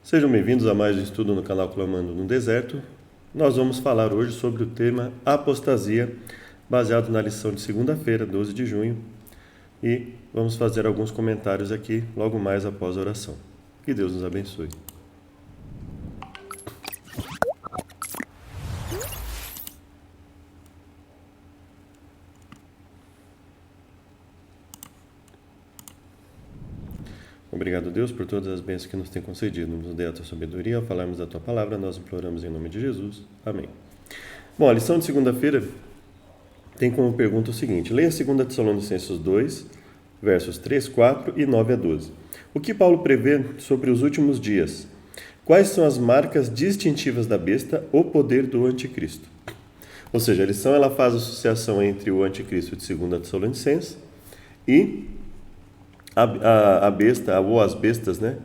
Sejam bem-vindos a mais um estudo no canal Clamando no Deserto. Nós vamos falar hoje sobre o tema apostasia, baseado na lição de segunda-feira, 12 de junho, e vamos fazer alguns comentários aqui logo mais após a oração. Que Deus nos abençoe. Obrigado, Deus, por todas as bênçãos que nos tem concedido. Nos dê a tua sabedoria ao falarmos da tua palavra. Nós imploramos em nome de Jesus. Amém. Bom, a lição de segunda-feira tem como pergunta o seguinte: leia 2 Tessalonicenses 2, versos 3, 4 e 9 a 12. O que Paulo prevê sobre os últimos dias? Quais são as marcas distintivas da besta, o poder do anticristo? Ou seja, a lição ela faz associação entre o anticristo de 2 Tessalonicenses e a besta, ou as bestas, né,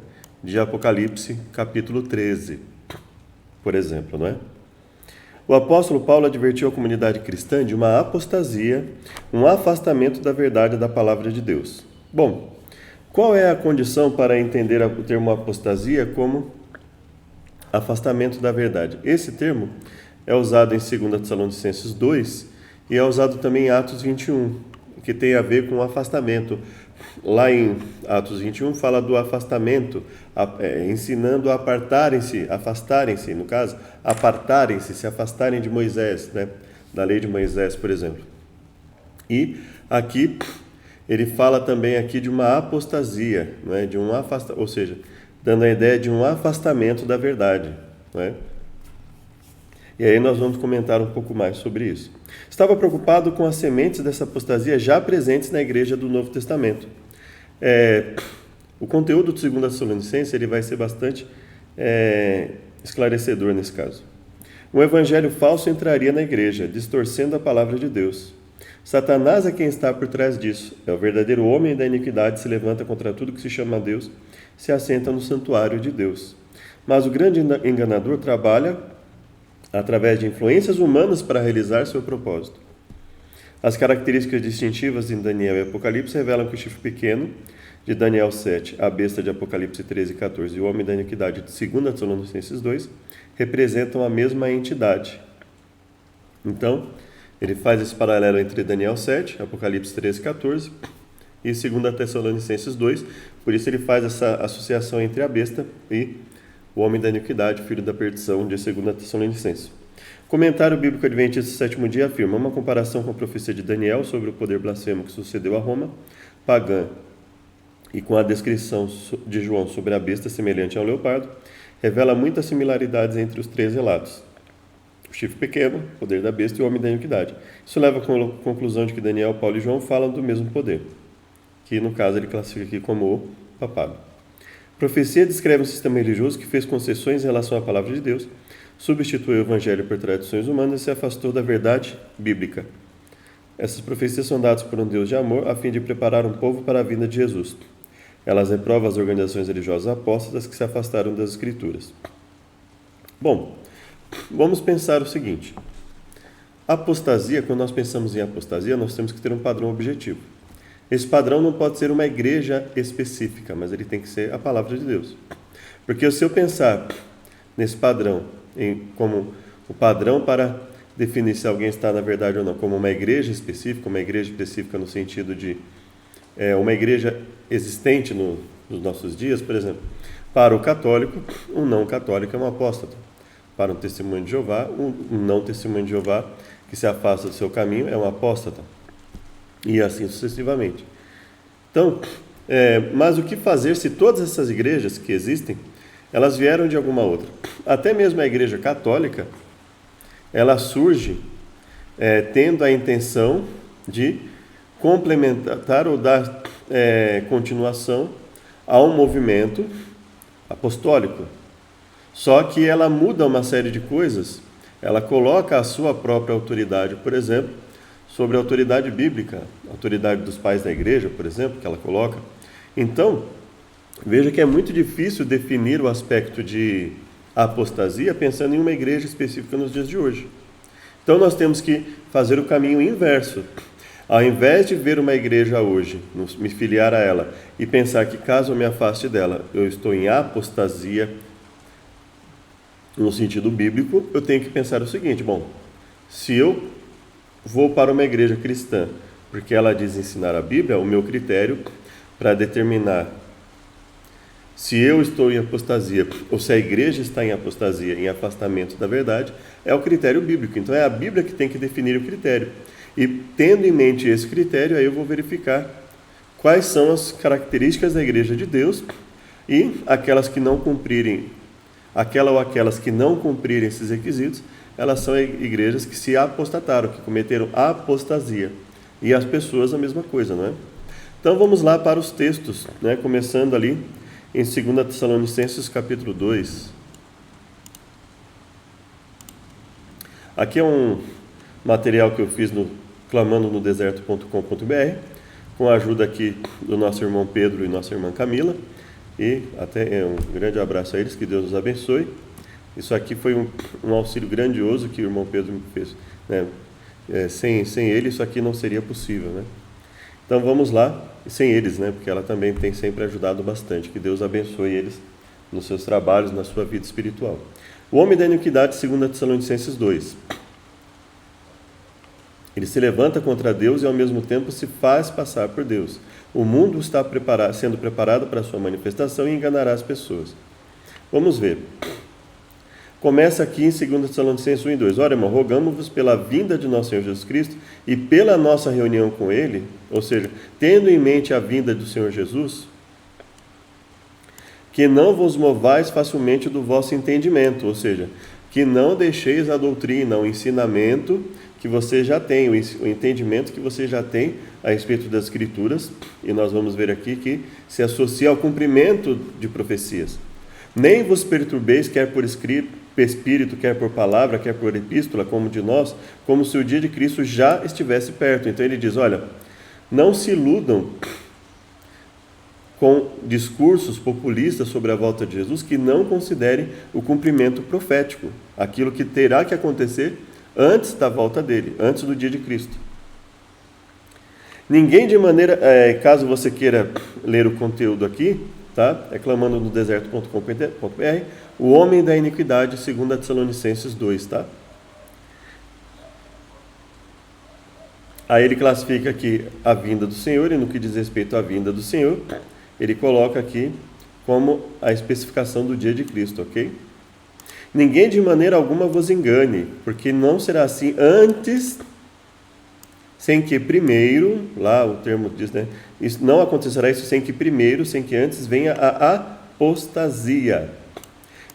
de Apocalipse, capítulo 13, por exemplo, não é? O apóstolo Paulo advertiu a comunidade cristã de uma apostasia, um afastamento da verdade da palavra de Deus. Bom, qual é a condição para entender o termo apostasia como afastamento da verdade? Esse termo é usado em 2 Tessalonicenses 2 e é usado também em Atos 21, que tem a ver com afastamento. Lá em Atos 21 fala do afastamento, ensinando a apartarem-se, afastarem-se, no caso, apartarem-se, se afastarem de Moisés, né? Da lei de Moisés, por exemplo. E aqui ele fala também aqui de uma apostasia, né? De ou seja, dando a ideia de um afastamento da verdade, né? E aí nós vamos comentar um pouco mais sobre isso. Estava preocupado com as sementes dessa apostasia já presentes na igreja do Novo Testamento. O conteúdo do 2 Tessalonicenses ele vai ser bastante esclarecedor nesse caso. Um evangelho falso entraria na igreja, distorcendo a palavra de Deus. Satanás é quem está por trás disso. É o verdadeiro homem da iniquidade, se levanta contra tudo que se chama Deus, se assenta no santuário de Deus. Mas o grande enganador trabalha através de influências humanas para realizar seu propósito. As características distintivas em Daniel e Apocalipse revelam que o chifre pequeno de Daniel 7, a besta de Apocalipse 13 e 14 e o homem da iniquidade de 2 Tessalonicenses 2 representam a mesma entidade. Então, ele faz esse paralelo entre Daniel 7, Apocalipse 13 e 14 e 2 Tessalonicenses 2, por isso ele faz essa associação entre a besta e o homem da iniquidade, filho da perdição, de 2 Tessalonicenses. Comentário bíblico adventista do sétimo dia afirma uma comparação com a profecia de Daniel sobre o poder blasfemo que sucedeu a Roma pagã e com a descrição de João sobre a besta semelhante ao leopardo, revela muitas similaridades entre os três relatos. O chifre pequeno, o poder da besta e o homem da iniquidade. Isso leva à conclusão de que Daniel, Paulo e João falam do mesmo poder, que no caso ele classifica aqui como o papado. A profecia descreve um sistema religioso que fez concessões em relação à palavra de Deus, substituiu o evangelho por tradições humanas e se afastou da verdade bíblica. Essas profecias são dadas por um Deus de amor a fim de preparar um povo para a vinda de Jesus. Elas reprovam as organizações religiosas apóstatas que se afastaram das Escrituras. Bom, vamos pensar o seguinte. Apostasia, quando nós pensamos em apostasia, nós temos que ter um padrão objetivo. Esse padrão não pode ser uma igreja específica, mas ele tem que ser a palavra de Deus. Porque se eu pensar nesse padrão como o padrão para definir se alguém está na verdade ou não, como uma igreja específica no sentido de uma igreja existente nos nossos dias, por exemplo, para o católico, um não católico é um apóstata. Para um testemunho de Jeová, um não testemunho de Jeová que se afasta do seu caminho é um apóstata. E assim sucessivamente. Então, mas o que fazer se todas essas igrejas que existem, elas vieram de alguma outra? Até mesmo a igreja católica, ela surge tendo a intenção de complementar ou dar continuação a um movimento apostólico. Só que ela muda uma série de coisas, ela coloca a sua própria autoridade, por exemplo, sobre a autoridade bíblica, a autoridade dos pais da igreja, por exemplo, que ela coloca. Então, veja que é muito difícil definir o aspecto de apostasia pensando em uma igreja específica nos dias de hoje. Então, nós temos que fazer o caminho inverso. Ao invés de ver uma igreja hoje, me filiar a ela e pensar que caso eu me afaste dela, eu estou em apostasia No sentido bíblico, eu tenho que pensar o seguinte: bom, se eu vou para uma igreja cristã porque ela diz ensinar a Bíblia, o meu critério para determinar se eu estou em apostasia ou se a igreja está em apostasia, em afastamento da verdade, é o critério bíblico. Então é a Bíblia que tem que definir o critério. E tendo em mente esse critério, aí eu vou verificar quais são as características da igreja de Deus e aquelas que não cumprirem, aquela ou aquelas que não cumprirem esses requisitos, elas são igrejas que se apostataram, que cometeram apostasia. E as pessoas a mesma coisa, não é? Então vamos lá para os textos, né? Começando ali em 2 Tessalonicenses capítulo 2. Aqui é um material que eu fiz no clamando-no-deserto.com.br, com a ajuda aqui do nosso irmão Pedro e nossa irmã Camila, e até um grande abraço a eles, que Deus nos abençoe. Isso aqui foi um auxílio grandioso que o irmão Pedro me fez, né? Sem ele isso aqui não seria possível, né? Então vamos lá, e sem eles, né? Porque ela também tem sempre ajudado bastante. Que Deus abençoe eles nos seus trabalhos, na sua vida espiritual. O homem da iniquidade, 2 Tessalonicenses 2. Ele se levanta contra Deus e ao mesmo tempo se faz passar por Deus. O mundo está sendo preparado para a sua manifestação e enganará as pessoas. Vamos ver. Começa aqui em 2 Tessalonicenses 1 e 2. Ora, irmão, rogamos-vos pela vinda de nosso Senhor Jesus Cristo e pela nossa reunião com Ele, ou seja, tendo em mente a vinda do Senhor Jesus, que não vos movais facilmente do vosso entendimento, ou seja, que não deixeis a doutrina, o ensinamento que você já tem, o entendimento que você já tem a respeito das Escrituras, e nós vamos ver aqui que se associa ao cumprimento de profecias. Nem vos perturbeis, quer por espírito, quer por palavra, quer por epístola, como de nós, como se o dia de Cristo já estivesse perto. Então ele diz, olha, não se iludam com discursos populistas sobre a volta de Jesus que não considerem o cumprimento profético, aquilo que terá que acontecer antes da volta dele, antes do dia de Cristo. Ninguém de maneira, caso você queira ler o conteúdo aqui, tá? É clamando no deserto.com.br, o homem da iniquidade, 2 Tessalonicenses 2, tá? Aí ele classifica aqui a vinda do Senhor, e no que diz respeito à vinda do Senhor, ele coloca aqui como a especificação do dia de Cristo, ok? Ninguém de maneira alguma vos engane, porque não será assim antes, sem que primeiro, lá o termo diz, né? Isso, não acontecerá isso sem que primeiro, sem que antes venha a apostasia.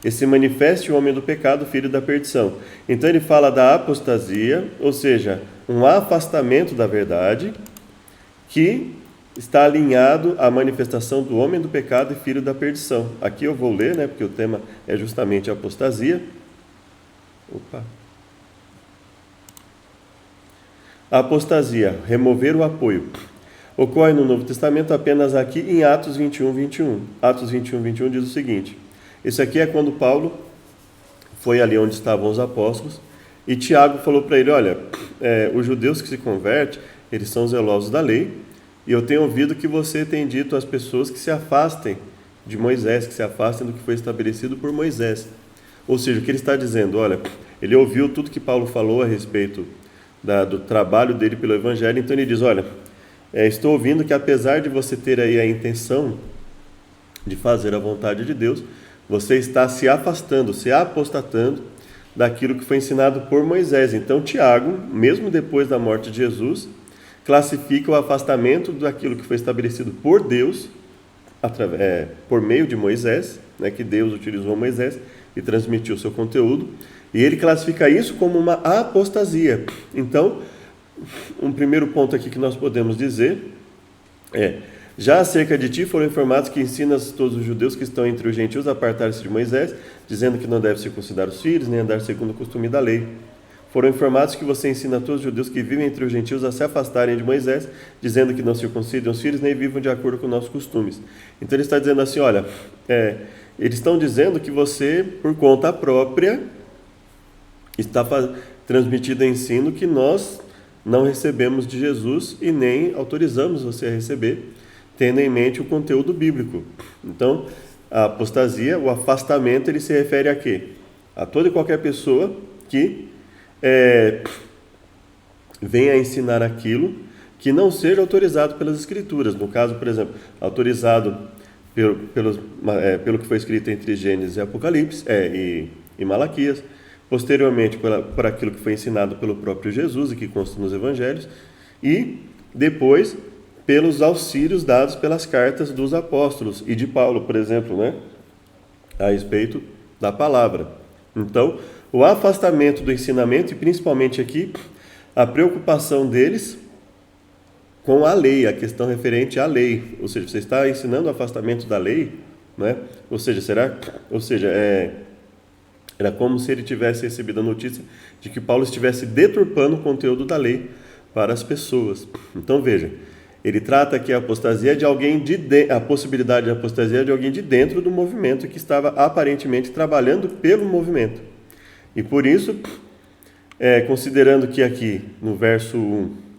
E se manifeste o homem do pecado, filho da perdição. Então ele fala da apostasia, ou seja, um afastamento da verdade, que está alinhado à manifestação do homem do pecado e filho da perdição. Aqui eu vou ler, né, porque o tema é justamente a apostasia. A apostasia, remover o apoio, ocorre no Novo Testamento apenas aqui em Atos 21, 21. Atos 21, 21 diz o seguinte: isso aqui é quando Paulo foi ali onde estavam os apóstolos, e Tiago falou para ele, olha, os judeus que se convertem, eles são zelosos da lei, e eu tenho ouvido que você tem dito às pessoas que se afastem de Moisés, que se afastem do que foi estabelecido por Moisés. Ou seja, o que ele está dizendo, olha, ele ouviu tudo que Paulo falou a respeito do trabalho dele pelo Evangelho, então ele diz, olha, estou ouvindo que apesar de você ter aí a intenção de fazer a vontade de Deus, você está se afastando, se apostatando daquilo que foi ensinado por Moisés. Então Tiago, mesmo depois da morte de Jesus, classifica o afastamento daquilo que foi estabelecido por Deus, por meio de Moisés, né, que Deus utilizou Moisés e transmitiu o seu conteúdo, e ele classifica isso como uma apostasia. Então, um primeiro ponto aqui que nós podemos dizer já acerca de ti foram informados que ensinas todos os judeus que estão entre os gentios a apartar-se de Moisés, dizendo que não deve circuncidar os filhos, nem andar segundo o costume da lei. Foram informados que você ensina a todos os judeus que vivem entre os gentios a se afastarem de Moisés, dizendo que não circuncidam os filhos, nem vivam de acordo com nossos costumes. Então ele está dizendo assim, olha, eles estão dizendo que você, por conta própria, está transmitindo ensino que nós não recebemos de Jesus e nem autorizamos você a receber, tendo em mente o conteúdo bíblico. Então, a apostasia, o afastamento, ele se refere a quê? a toda e qualquer pessoa que venha a ensinar aquilo que não seja autorizado pelas Escrituras. No caso, por exemplo, autorizado pelo que foi escrito entre Gênesis e Apocalipse e Malaquias, posteriormente por aquilo que foi ensinado pelo próprio Jesus e que consta nos Evangelhos, e depois pelos auxílios dados pelas cartas dos apóstolos e de Paulo, por exemplo, né, a respeito da palavra. Então, o afastamento do ensinamento e principalmente aqui a preocupação deles com a lei, a questão referente à lei, ou seja, você está ensinando o afastamento da lei, né? Era como se ele tivesse recebido a notícia de que Paulo estivesse deturpando o conteúdo da lei para as pessoas. Então veja, ele trata aqui a apostasia de alguém a possibilidade de apostasia de alguém de dentro do movimento que estava aparentemente trabalhando pelo movimento. E por isso, considerando que aqui no verso 1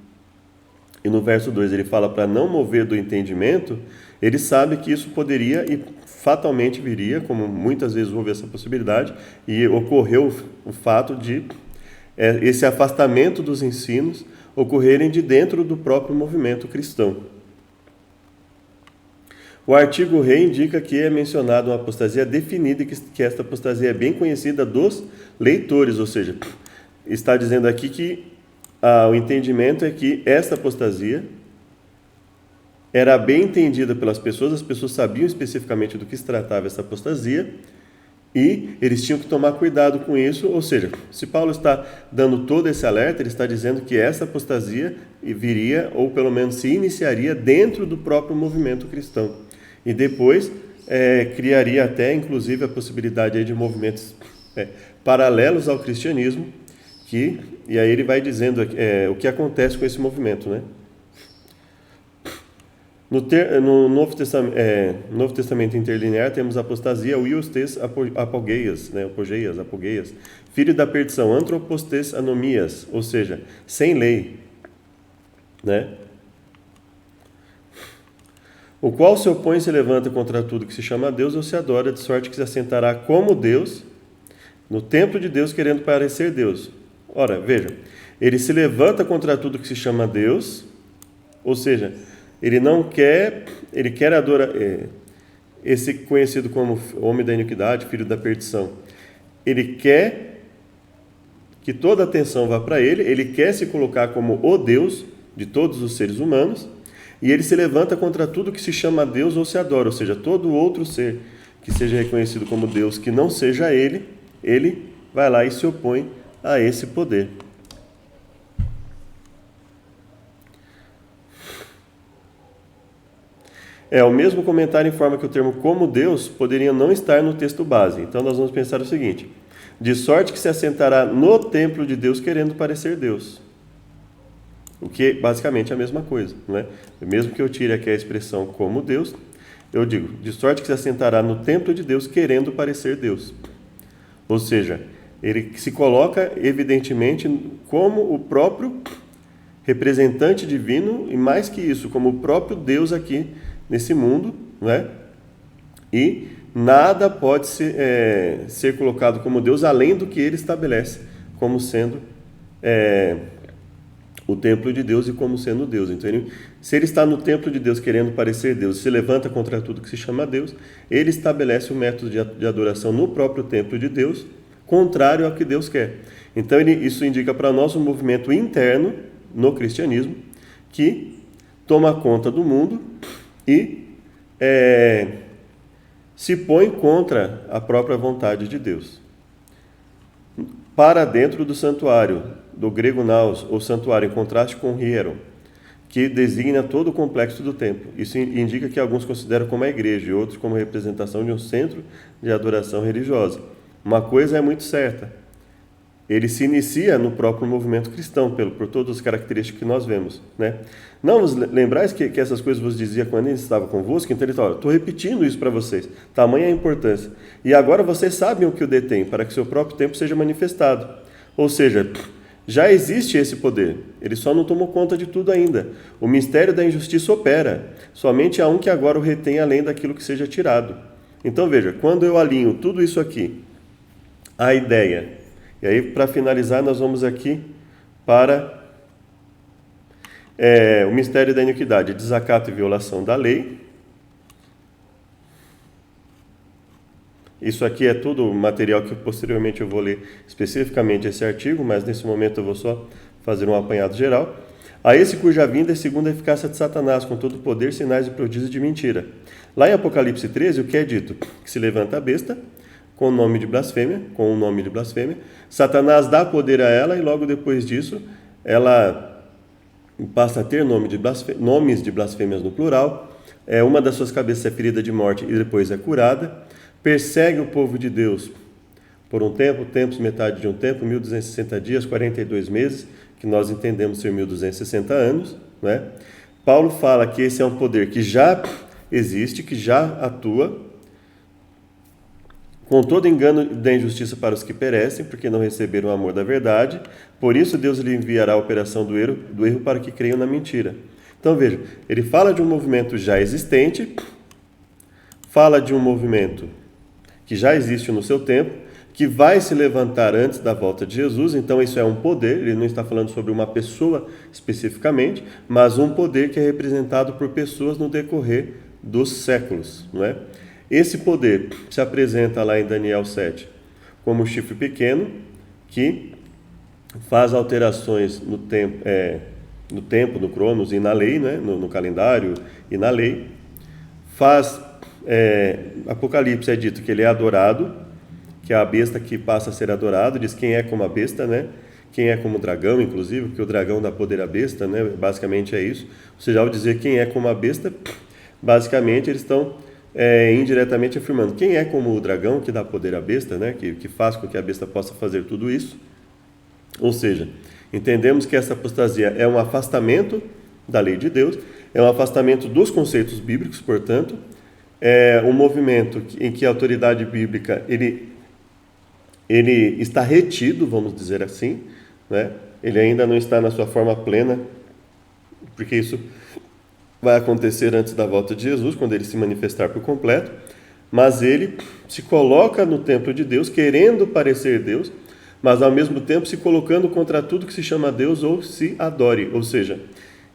e no verso 2 ele fala para não mover do entendimento, ele sabe que isso poderia e fatalmente viria, como muitas vezes houve essa possibilidade, e ocorreu o fato de esse afastamento dos ensinos ocorrerem de dentro do próprio movimento cristão. O artigo rei indica que é mencionada uma apostasia definida e que esta apostasia é bem conhecida dos leitores, ou seja, está dizendo aqui que o entendimento é que esta apostasia era bem entendida pelas pessoas, as pessoas sabiam especificamente do que se tratava essa apostasia e eles tinham que tomar cuidado com isso, ou seja, se Paulo está dando todo esse alerta, ele está dizendo que essa apostasia viria, ou pelo menos se iniciaria dentro do próprio movimento cristão e depois criaria até inclusive a possibilidade aí de movimentos paralelos ao cristianismo, e aí ele vai dizendo o que acontece com esse movimento, né? No Novo Testamento interlinear temos a apostasia uiostes apogeias, né? apogeias, filho da perdição, antropostes anomias, ou seja, sem lei, né? O qual se opõe e se levanta contra tudo que se chama Deus ou se adora, de sorte que se assentará como Deus no templo de Deus, querendo parecer Deus. Ora, veja, ele se levanta contra tudo que se chama Deus, ou seja, ele quer adorar esse conhecido como homem da iniquidade, filho da perdição. Ele quer que toda a atenção vá para ele quer se colocar como o Deus de todos os seres humanos, e ele se levanta contra tudo que se chama Deus ou se adora, ou seja, todo outro ser que seja reconhecido como Deus, que não seja ele vai lá e se opõe a esse poder. O mesmo comentário informa que o termo como Deus poderia não estar no texto base. Então nós vamos pensar o seguinte: de sorte que se assentará no templo de Deus querendo parecer Deus. O que basicamente é a mesma coisa, né? Mesmo que eu tire aqui a expressão como Deus, eu digo, de sorte que se assentará no templo de Deus querendo parecer Deus. Ou seja, ele se coloca evidentemente como o próprio representante divino e mais que isso, como o próprio Deus aqui nesse mundo, né? E nada pode ser colocado como Deus além do que ele estabelece como sendo o templo de Deus e como sendo Deus. Então, se ele está no templo de Deus querendo parecer Deus, se levanta contra tudo que se chama Deus, ele estabelece o método de adoração no próprio templo de Deus, contrário ao que Deus quer. Então, isso indica para nós um movimento interno no cristianismo que toma conta do mundo e se põe contra a própria vontade de Deus. Para dentro do santuário, do grego naos, ou santuário, em contraste com hieron, que designa todo o complexo do templo. Isso indica que alguns consideram como a igreja e outros como representação de um centro de adoração religiosa. Uma coisa é muito certa: ele se inicia no próprio movimento cristão, por todas as características que nós vemos, né? Não vos lembrais que essas coisas vos dizia quando ele estava convosco? Então ele fala: estou repetindo isso para vocês, tamanha a importância. E agora vocês sabem o que o detém, para que seu próprio tempo seja manifestado. Ou seja, já existe esse poder, ele só não tomou conta de tudo ainda. O mistério da injustiça opera, somente há um que agora o retém além daquilo que seja tirado. Então veja, quando eu alinho tudo isso aqui a ideia. E aí, para finalizar, nós vamos aqui para o mistério da iniquidade, desacato e violação da lei. Isso aqui é tudo material que posteriormente eu vou ler especificamente esse artigo, mas nesse momento eu vou só fazer um apanhado geral. A esse cuja vinda é segundo a eficácia de Satanás, com todo o poder, sinais e prodígios de mentira. Lá em Apocalipse 13, o que é dito? Que se levanta a besta com o nome de blasfêmia, Satanás dá poder a ela e logo depois disso ela passa a ter nomes de blasfêmias no plural. Uma das suas cabeças é ferida de morte e depois é curada. Persegue o povo de Deus por um tempo, metade de um tempo, 1260 dias, 42 meses, que nós entendemos ser 1260 anos, né? Paulo fala que esse é um poder que já existe, que já atua, com todo engano da injustiça para os que perecem, porque não receberam o amor da verdade. Por isso Deus lhe enviará a operação do erro para que creiam na mentira. Então veja, ele fala de um movimento já existente, fala de um movimento que já existe no seu tempo, que vai se levantar antes da volta de Jesus. Então isso é um poder, ele não está falando sobre uma pessoa especificamente, mas um poder que é representado por pessoas no decorrer dos séculos, não é? Esse poder se apresenta lá em Daniel 7 como o chifre pequeno, que faz alterações no tempo, no Cronos e na lei, né? no calendário e na lei. Apocalipse é dito que ele é adorado, que é a besta que passa a ser adorado. Diz quem é como a besta, né? Quem é como o dragão, inclusive, porque o dragão dá poder à besta, né? Basicamente é isso. Ou seja, ao dizer quem é como a besta, basicamente eles estão indiretamente afirmando quem é como o dragão que dá poder à besta, né? Que faz com que a besta possa fazer tudo isso. Ou seja, entendemos que essa apostasia é um afastamento da lei de Deus, é um afastamento dos conceitos bíblicos, portanto, é um movimento em que a autoridade bíblica ele está retido, vamos dizer assim, né? Ele ainda não está na sua forma plena, porque isso vai acontecer antes da volta de Jesus, quando ele se manifestar por completo, mas ele se coloca no templo de Deus, querendo parecer Deus, mas ao mesmo tempo se colocando contra tudo que se chama Deus ou se adore, ou seja,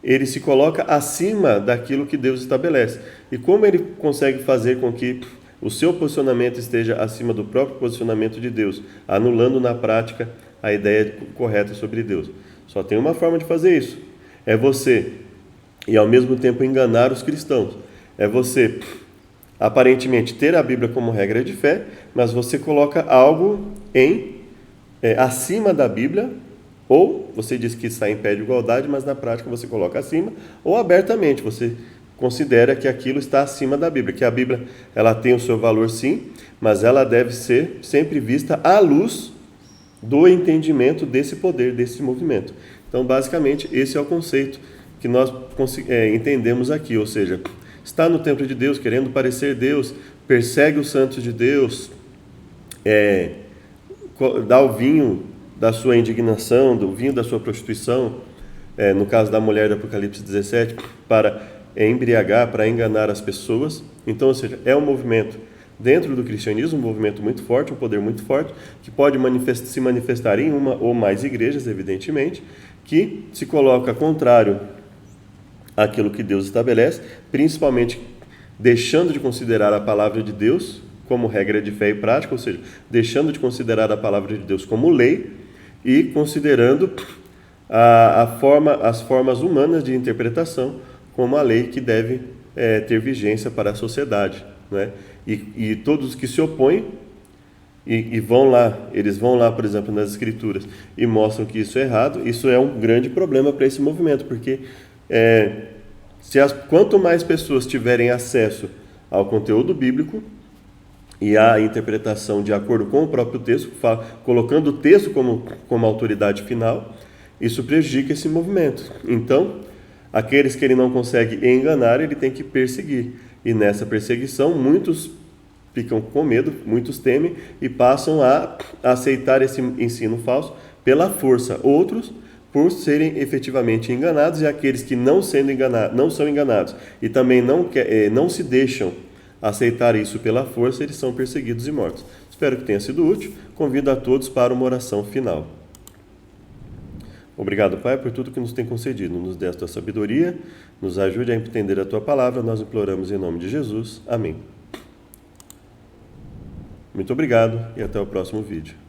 ele se coloca acima daquilo que Deus estabelece. E como ele consegue fazer com que o seu posicionamento esteja acima do próprio posicionamento de Deus, anulando na prática a ideia correta sobre Deus? Só tem uma forma de fazer isso. É você, e ao mesmo tempo enganar os cristãos. É você, aparentemente, ter a Bíblia como regra de fé, mas você coloca algo acima da Bíblia, ou você diz que está em pé de igualdade, mas na prática você coloca acima, ou abertamente você considera que aquilo está acima da Bíblia, que a Bíblia ela tem o seu valor sim, mas ela deve ser sempre vista à luz do entendimento desse poder, desse movimento. Então, basicamente, esse é o conceito que nós entendemos aqui, ou seja, está no templo de Deus, querendo parecer Deus, persegue os santos de Deus, dá o vinho da sua indignação, do vinho da sua prostituição, no caso da mulher do Apocalipse 17, para embriagar, para enganar as pessoas. Então, ou seja, é um movimento dentro do cristianismo, um movimento muito forte, um poder muito forte, que pode se manifestar em uma ou mais igrejas, evidentemente, que se coloca contrário àquilo que Deus estabelece, principalmente deixando de considerar a palavra de Deus como regra de fé e prática, ou seja, deixando de considerar a palavra de Deus como lei e considerando as formas humanas de interpretação como a lei que deve ter vigência para a sociedade, né? E todos os que se opõem eles vão lá, por exemplo, nas Escrituras e mostram que isso é errado. Isso é um grande problema para esse movimento, porque quanto mais pessoas tiverem acesso ao conteúdo bíblico e à interpretação de acordo com o próprio texto, colocando o texto como autoridade final, isso prejudica esse movimento. Então, aqueles que ele não consegue enganar, ele tem que perseguir. E nessa perseguição, muitos ficam com medo, muitos temem e passam a aceitar esse ensino falso pela força. Outros, por serem efetivamente enganados, e aqueles que não são enganados e também não se deixam aceitar isso pela força, eles são perseguidos e mortos. Espero que tenha sido útil. Convido a todos para uma oração final. Obrigado, Pai, por tudo que nos tem concedido. Nos dê a tua sabedoria, nos ajude a entender a tua palavra. Nós imploramos em nome de Jesus. Amém. Muito obrigado e até o próximo vídeo.